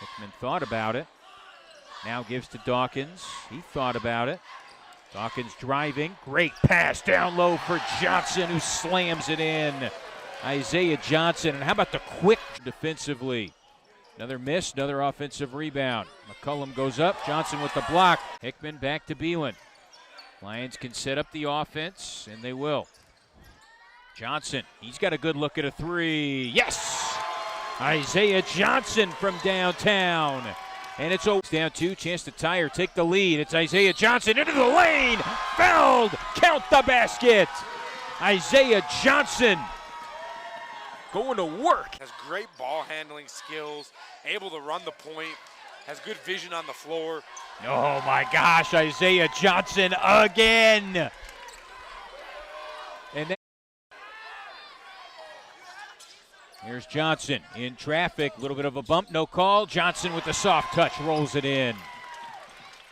Hickman thought about it. Now gives to Dawkins. He thought about it. Dawkins driving. Great pass down low for Johnson, who slams it in. Isaiah Johnson. And how about the quick defensively? Another miss, another offensive rebound. McCullum goes up. Johnson with the block. Hickman back to Beelan. Lions can set up the offense, and they will. Johnson, he's got a good look at a three. Yes! Isaiah Johnson from downtown. And it's down two, chance to tie or take the lead. It's Isaiah Johnson into the lane. Fouled. Count the basket. Isaiah Johnson going to work. Has great ball handling skills, able to run the point, has good vision on the floor. Oh my gosh, Isaiah Johnson again. And then here's Johnson in traffic, a little bit of a bump, no call. Johnson with the soft touch, rolls it in.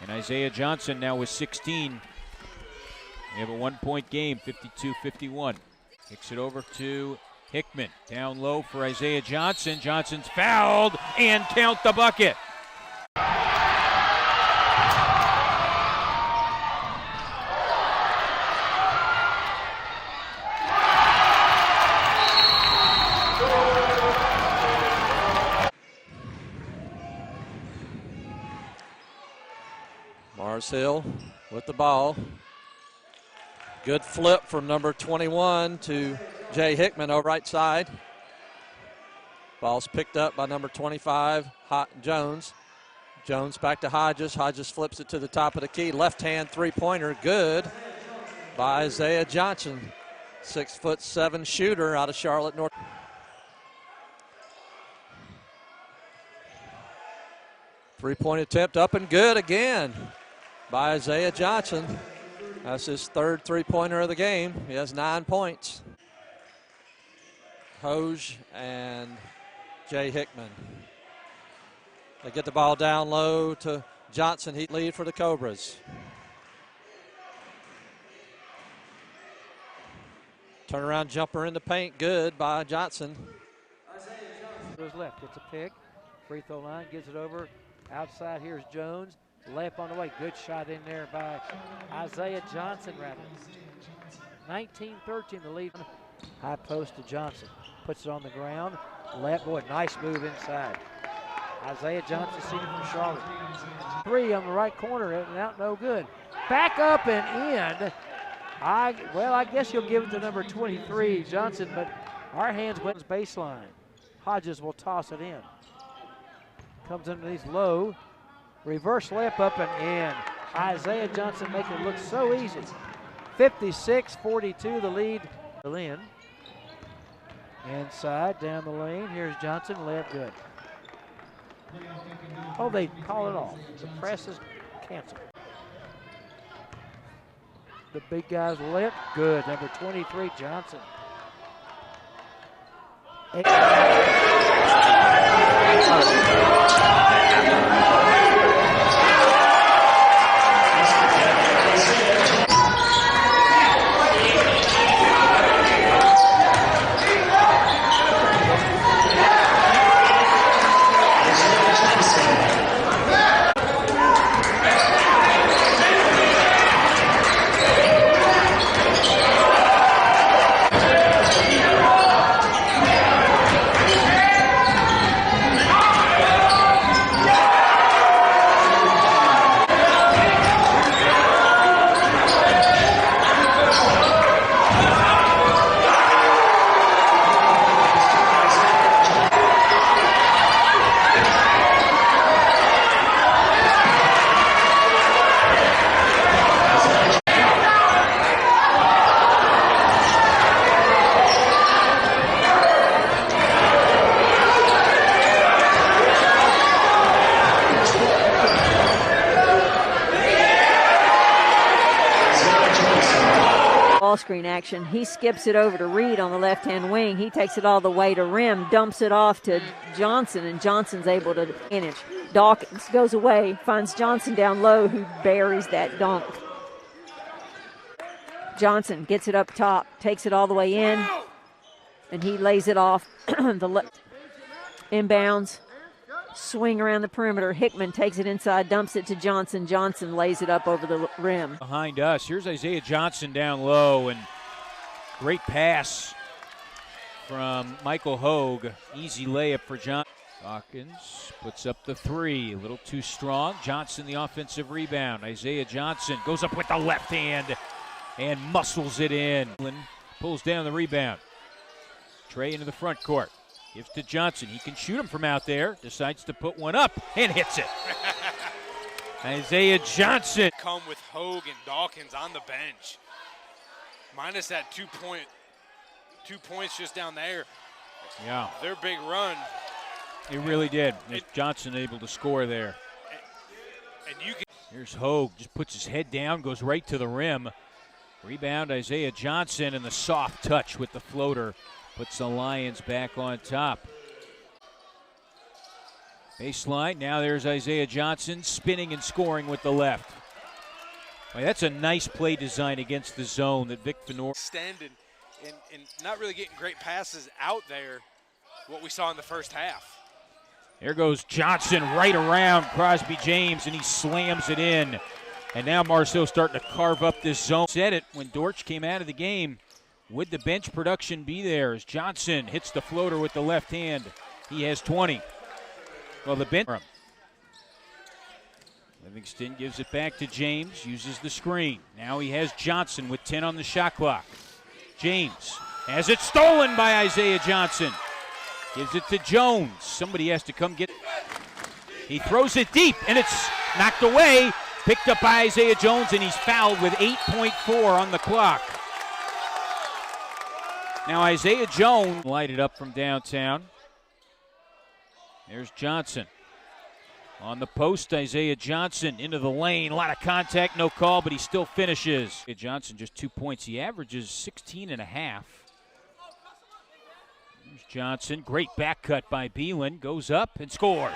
And Isaiah Johnson now with 16. We have a 1-point game, 52-51. Kicks it over to Hickman, down low for Isaiah Johnson. Johnson's fouled, and count the bucket. Mars Hill with the ball. Good flip from number 21 to Jay Hickman over right side. Ball's picked up by number 25, Jones. Jones back to Hodges. Hodges flips it to the top of the key. Left-hand three-pointer, good by Isaiah Johnson. 6'7" shooter out of Charlotte North. Three-point attempt up and good again by Isaiah Johnson. That's his third three-pointer of the game. He has 9 points. Hoge and Jay Hickman. They get the ball down low to Johnson. He lead for the Cobras. Turnaround jumper in the paint. Good by Johnson. To his left, gets a pick. Free throw line, gives it over. Outside, here's Jones. Layup on the way. Good shot in there by Isaiah Johnson, rather. 19-13, the lead. High post to Johnson. Puts it on the ground. Layup, boy, nice move inside. Isaiah Johnson, senior from Charlotte. Three on the right corner, and out no good. Back up and in. I guess you'll give it to number 23, Johnson, but our hands went baseline. Hodges will toss it in. Comes underneath low. Reverse layup up and in. Isaiah Johnson making it look so easy. 56-42 the lead. Lynn. Inside, down the lane. Here's Johnson, layup good. Oh, they call it off. The press is canceled. The big guy's layup, good. Number 23, Johnson. Ball screen action. He skips it over to Reed on the left-hand wing. He takes it all the way to rim, dumps it off to Johnson, and Johnson's able to manage. Dawkins goes away, finds Johnson down low, who buries that dunk. Johnson gets it up top, takes it all the way in, and he lays it off the inbounds. swing around the perimeter. Hickman takes it inside, dumps it to Johnson. Johnson lays it up over the rim. Behind us, here's Isaiah Johnson down low, and great pass from Michael Hogue. Easy layup for Johnson. Dawkins puts up the three, a little too strong. Johnson the offensive rebound. Isaiah Johnson goes up with the left hand and muscles it in. Pulls down the rebound. Trey into the front court. Gives to Johnson. He can shoot him from out there. Decides to put one up and hits it. Isaiah Johnson. Come with Hogue and Dawkins on the bench. Minus that 2 points just down there. Yeah. Their big run. It really did. Johnson able to score there. And you can. Here's Hogue. Just puts his head down, goes right to the rim. Rebound Isaiah Johnson, and the soft touch with the floater puts the Lions back on top. Baseline. Now there's Isaiah Johnson spinning and scoring with the left. Boy, that's a nice play design against the zone that Vic Fenor. Extended and not really getting great passes out there, what we saw in the first half. There goes Johnson right around Crosby James, and he slams it in. And now Marceau's starting to carve up this zone. Said it when Dortch came out of the game. Would the bench production be there as Johnson hits the floater with the left hand? He has 20. Well, the bench. Livingston gives it back to James, uses the screen. Now he has Johnson with 10 on the shot clock. James has it stolen by Isaiah Johnson. Gives it to Jones. Somebody has to come get it. He throws it deep, and it's knocked away. Picked up by Isaiah Jones, and he's fouled with 8.4 on the clock. Now Isaiah Jones lighted up from downtown. There's Johnson. On the post, Isaiah Johnson into the lane. A lot of contact, no call, but he still finishes. Johnson just 2 points. He averages 16 and a half. There's Johnson. Great back cut by Beelan. Goes up and scores.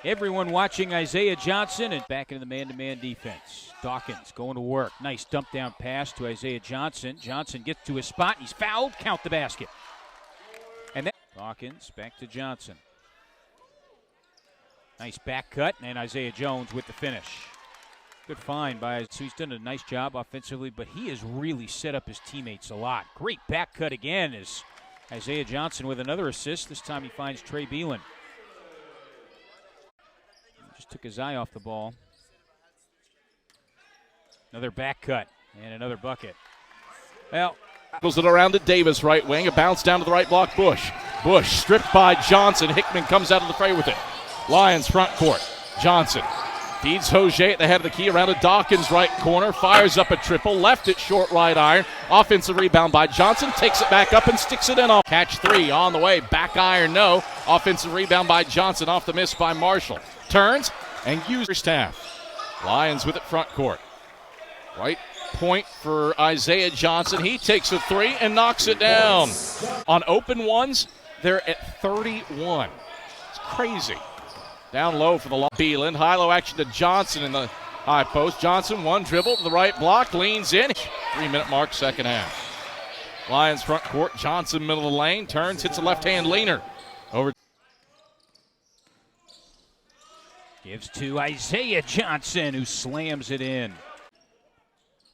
Everyone watching Isaiah Johnson and back into the man-to-man defense. Dawkins going to work. Nice dump down pass to Isaiah Johnson. Johnson gets to his spot. He's fouled. Count the basket. And then Dawkins back to Johnson. Nice back cut, and Isaiah Jones with the finish. Good find by, so he's done a nice job offensively, but he has really set up his teammates a lot. Great back cut again is Isaiah Johnson with another assist. This time he finds Trey Beelan. Just took his eye off the ball. Another back cut and another bucket. Well, Goes it around to Davis, right wing. A bounce down to the right block, Bush. Bush stripped by Johnson. Hickman comes out of the fray with it. Lions front court. Johnson feeds Hoge at the head of the key around to Dawkins right corner. Fires up a triple. Left it short right iron. Offensive rebound by Johnson. Takes it back up and sticks it in. Off. Catch three on the way. Back iron, no. Offensive rebound by Johnson off the miss by Marshall. Turns and uses first half. Lions with it front court. Right point for Isaiah Johnson. He takes a three and knocks it down. On open ones, they're at 31. It's crazy. Down low for the long. Beelan. High-low action to Johnson in the high post. Johnson, one dribble to the right block, leans in. 3-minute mark, second half. Lions front court. Johnson, middle of the lane. Turns, hits a left-hand leaner. Over. gives to Isaiah Johnson, who slams it in.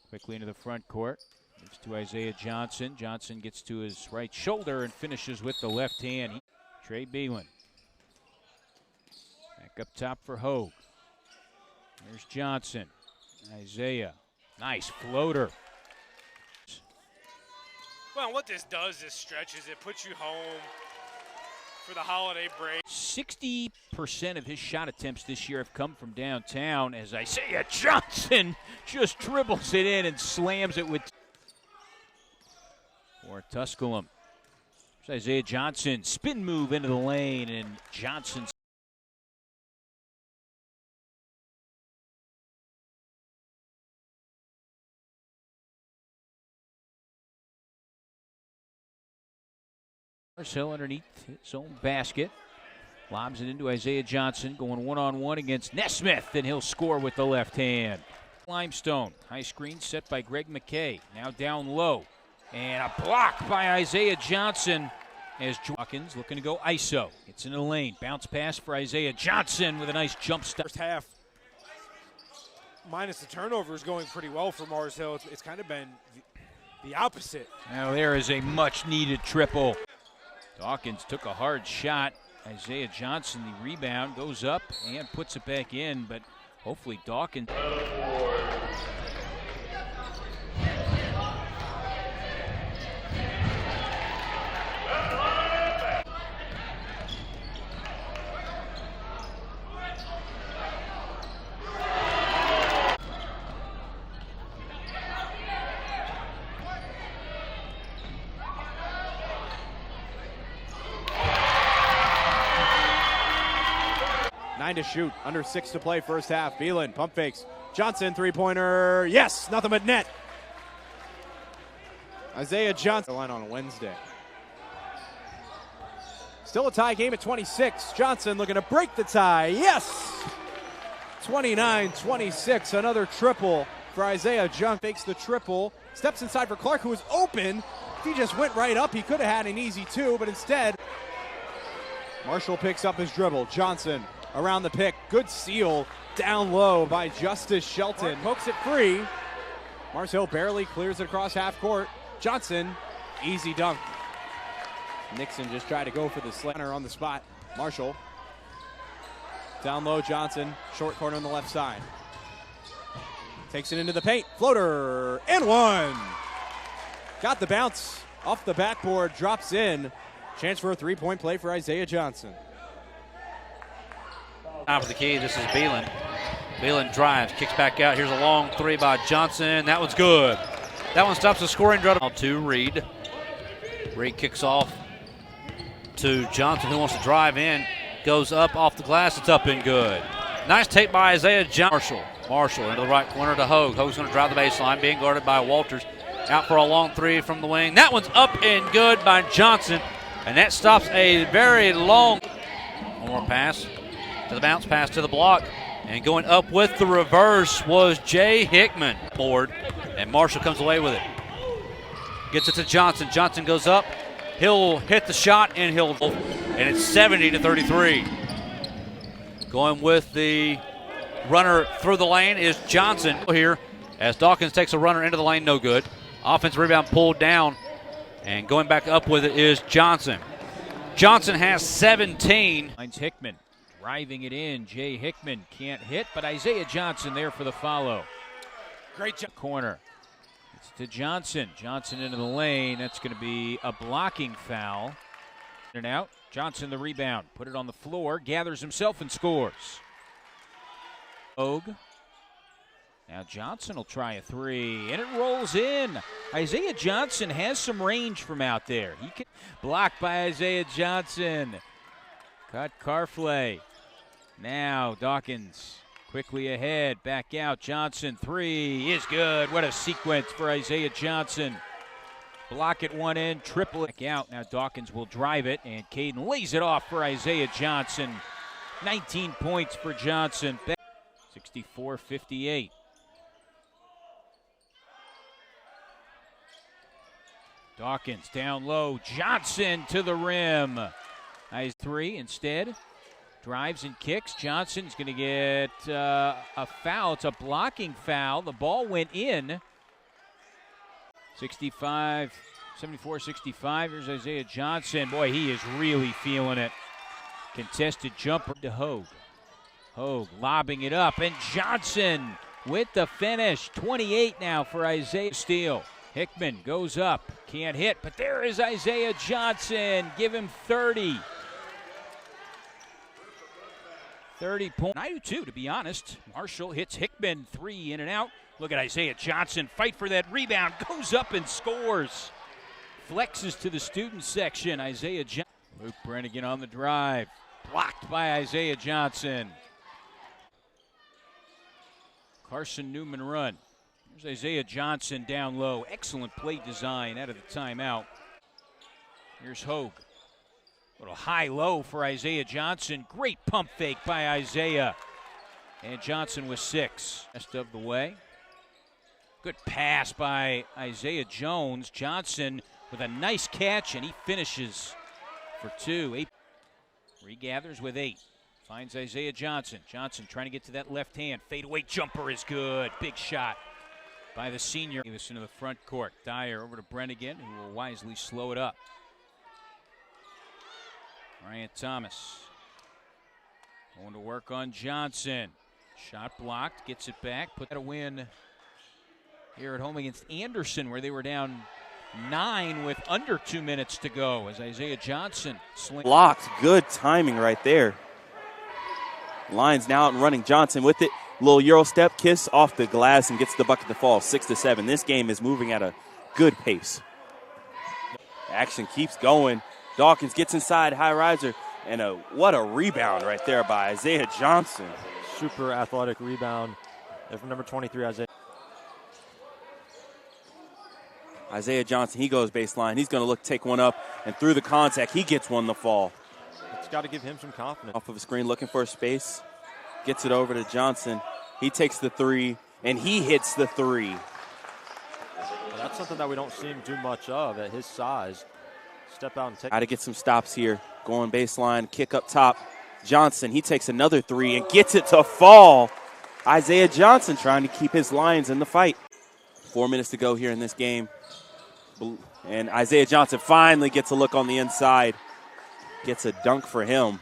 Quickly into the front court. Gives to Isaiah Johnson. Johnson gets to his right shoulder and finishes with the left hand. Trey Beelan. Back up top for Hogue. There's Johnson. Isaiah. Nice floater. Well, what this does, this stretches it, puts you home for the holiday break. 60% of his shot attempts this year have come from downtown as Isaiah Johnson just dribbles it in and slams it with. For Tusculum. There's Isaiah Johnson. Spin move into the lane, and Johnson's. Marcel underneath his own basket. Lobs it into Isaiah Johnson, going one-on-one against Nesmith, and he'll score with the left hand. Limestone, high screen set by Greg McKay. Now down low, and a block by Isaiah Johnson. as Dawkins looking to go ISO. It's in the lane. Bounce pass for Isaiah Johnson with a nice jump stop. First half, minus the turnovers, going pretty well for Mars Hill. It's kind of been the opposite. Now there is a much-needed triple. Dawkins took a hard shot. Isaiah Johnson, the rebound, goes up and puts it back in, but hopefully Dawkins. Nine to shoot, under 6 to play first half. Beelan, pump fakes. Johnson, three-pointer. Yes, nothing but net. Isaiah Johnson. Line on a Wednesday. Still a tie game at 26. Johnson looking to break the tie. Yes! 29-26, another triple for Isaiah Johnson. Fakes the triple, steps inside for Clark, who was open. If he just went right up, he could have had an easy two, but instead, Marshall picks up his dribble. Johnson around the pick. Good steal down low by Justice Shelton. Pokes it free. Mars Hill barely clears it across half court. Johnson, easy dunk. Nixon just tried to go for the slanter on the spot. Marshall. Down low, Johnson. Short corner on the left side. Takes it into the paint. Floater and one. Got the bounce off the backboard. Drops in. Chance for a three-point play for Isaiah Johnson. Top of the key, this is Beelan. Beelan drives, kicks back out. Here's a long three by Johnson. That one's good. That one stops the scoring drive. To Reed. Reed kicks off to Johnson, who wants to drive in. Goes up off the glass. It's up and good. Nice take by Isaiah Johnson. Marshall into the right corner to Hogue. Hogue's going to drive the baseline, being guarded by Walters. Out for a long three from the wing. That one's up and good by Johnson. And that stops a very long. One more pass. To the bounce pass to the block, and going up with the reverse was Jay Hickman. Board, and Marshall comes away with it. Gets it to Johnson. Johnson goes up. He'll hit the shot, and it's 70-33. Going with the runner through the lane is Johnson here, as Dawkins takes a runner into the lane, no good. Offensive rebound pulled down, and going back up with it is Johnson. Johnson has 17. Finds Hickman. Driving it in, Jay Hickman can't hit, but Isaiah Johnson there for the follow. Great job. Corner. It's to Johnson. Johnson into the lane. That's going to be a blocking foul. In and out. Johnson the rebound. Put it on the floor. Gathers himself and scores. Hogue. Now Johnson will try a three, and it rolls in. Isaiah Johnson has some range from out there. He can blocked by Isaiah Johnson. Cut Carfley. Now Dawkins quickly ahead, back out. Johnson, three is good. What a sequence for Isaiah Johnson. Block at one end, triple it. Back out. Now Dawkins will drive it, and Caden lays it off for Isaiah Johnson. 19 points for Johnson. 64-58. Dawkins down low. Johnson to the rim. Nice three instead. Drives and kicks. Johnson's going to get a foul. It's a blocking foul. The ball went in. 74-65. Here's Isaiah Johnson. Boy, he is really feeling it. Contested jumper to Hogue. Hogue lobbing it up. And Johnson with the finish. 28 now for Isaiah Steele. Hickman goes up. Can't hit, but there is Isaiah Johnson. Give him 30. 30 points. I do too, to be honest. Marshall hits Hickman, three in and out. Look at Isaiah Johnson fight for that rebound. Goes up and scores. Flexes to the student section. Isaiah Johnson. Luke Brennigan on the drive. Blocked by Isaiah Johnson. Carson Newman run. There's Isaiah Johnson down low. Excellent play design out of the timeout. Here's Hogue. Little high-low for Isaiah Johnson. Great pump fake by Isaiah. And Johnson with 6. Rest of the way. Good pass by Isaiah Jones. Johnson with a nice catch, and he finishes for 2. 8. Regathers with 8. Finds Isaiah Johnson. Johnson trying to get to that left hand. Fadeaway jumper is good. Big shot by the senior. Davis into the front court. Dyer over to Brennigan, who will wisely slow it up. Ryan Thomas going to work on Johnson. Shot blocked. Gets it back. Put that a win here at home against Anderson, where they were down 9 with under 2 minutes to go as Isaiah Johnson slings. Blocked. Good timing right there. Lions now out and running. Johnson with it. Little Euro step, kiss off the glass, and gets the bucket to fall. 6-7. This game is moving at a good pace. Action keeps going. Dawkins gets inside, high riser, and what a rebound right there by Isaiah Johnson. Super athletic rebound from number 23, Isaiah. Isaiah Johnson, he goes baseline. He's going to take one up, and through the contact, he gets one to fall. It's got to give him some confidence. Off of a screen, looking for a space. Gets it over to Johnson. He takes the 3, and he hits the 3. That's something that we don't see him do much of at his size. Step out and take. Got to get some stops here. Going baseline, kick up top. Johnson, he takes another 3 and gets it to fall. Isaiah Johnson trying to keep his Lions in the fight. 4 minutes to go here in this game. And Isaiah Johnson finally gets a look on the inside. Gets a dunk for him.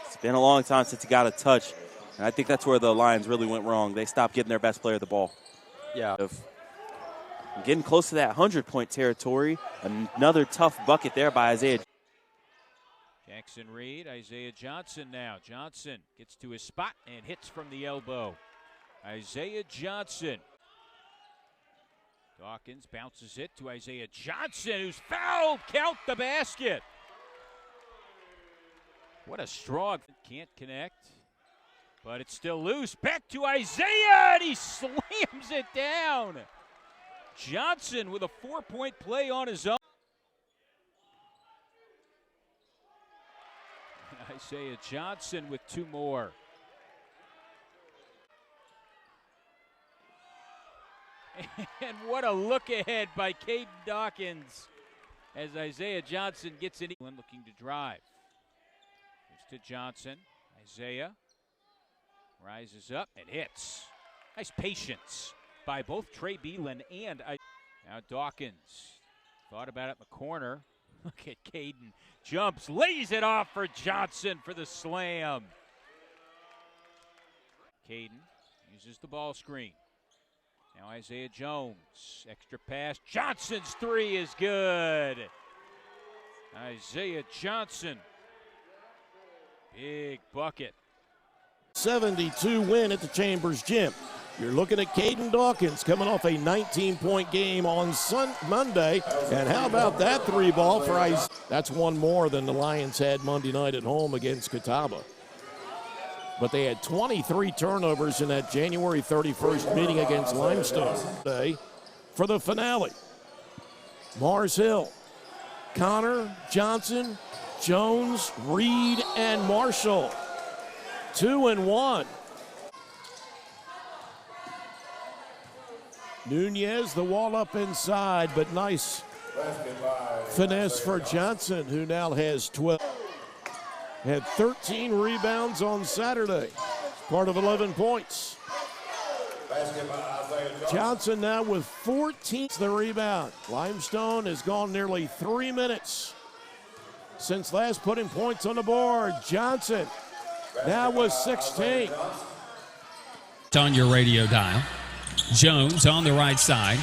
It's been a long time since he got a touch. And I think that's where the Lions really went wrong. They stopped getting their best player the ball. Yeah. Getting close to that 100-point territory. Another tough bucket there by Isaiah. Jackson Reed, Isaiah Johnson now. Johnson gets to his spot and hits from the elbow. Isaiah Johnson. Dawkins bounces it to Isaiah Johnson, who's fouled. Count the basket. What a strong, can't connect, but it's still loose. Back to Isaiah, and he slams it down. Johnson with a 4-point play on his own. Isaiah Johnson with 2 more. And what a look ahead by Caden Dawkins as Isaiah Johnson gets in. Looking to drive. Here's to Johnson. Isaiah rises up and hits. Nice patience by both Trey Beelan and now Dawkins. Thought about it in the corner. Look at Caden. Jumps, lays it off for Johnson for the slam. Caden uses the ball screen. Now Isaiah Jones, extra pass. Johnson's 3 is good. Isaiah Johnson, big bucket. 72 win at the Chambers Gym. You're looking at Caden Dawkins coming off a 19-point game on Monday. And how about that 3-ball for Isaiah? That's one more than the Lions had Monday night at home against Catawba. But they had 23 turnovers in that January 31st meeting against Limestone today for the finale. Mars Hill, Connor, Johnson, Jones, Reed, and Marshall. 2-1. Nunez, the wall up inside, but nice finesse for Johnson, who now has 12. Had 13 rebounds on Saturday, part of 11 points. Johnson now with 14 the rebound. Limestone has gone nearly 3 minutes since last putting points on the board. Johnson now with 16. It's on your radio dial. Jones on the right side.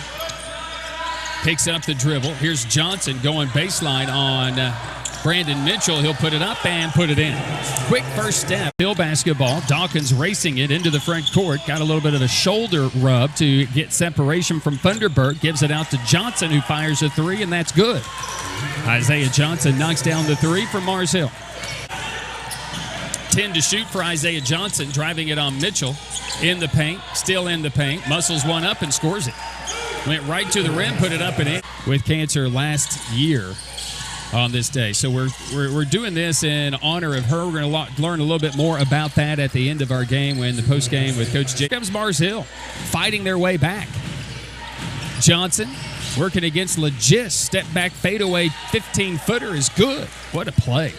Picks up the dribble. Here's Johnson going baseline on Brandon Mitchell. He'll put it up and put it in. Quick first step. Hill basketball. Dawkins racing it into the front court. Got a little bit of a shoulder rub to get separation from Thunderbird. Gives it out to Johnson, who fires a 3, and that's good. Isaiah Johnson knocks down the 3 from Mars Hill. 10 to shoot for Isaiah Johnson, driving it on Mitchell. In the paint, still in the paint. Muscles one up and scores it. Went right to the rim, put it up and in. With cancer last year on this day. So we're doing this in honor of her. We're going to learn a little bit more about that at the end of our game when the post game with Coach J. Comes Mars Hill fighting their way back. Johnson working against Legis. Step back fadeaway 15-footer is good. What a play.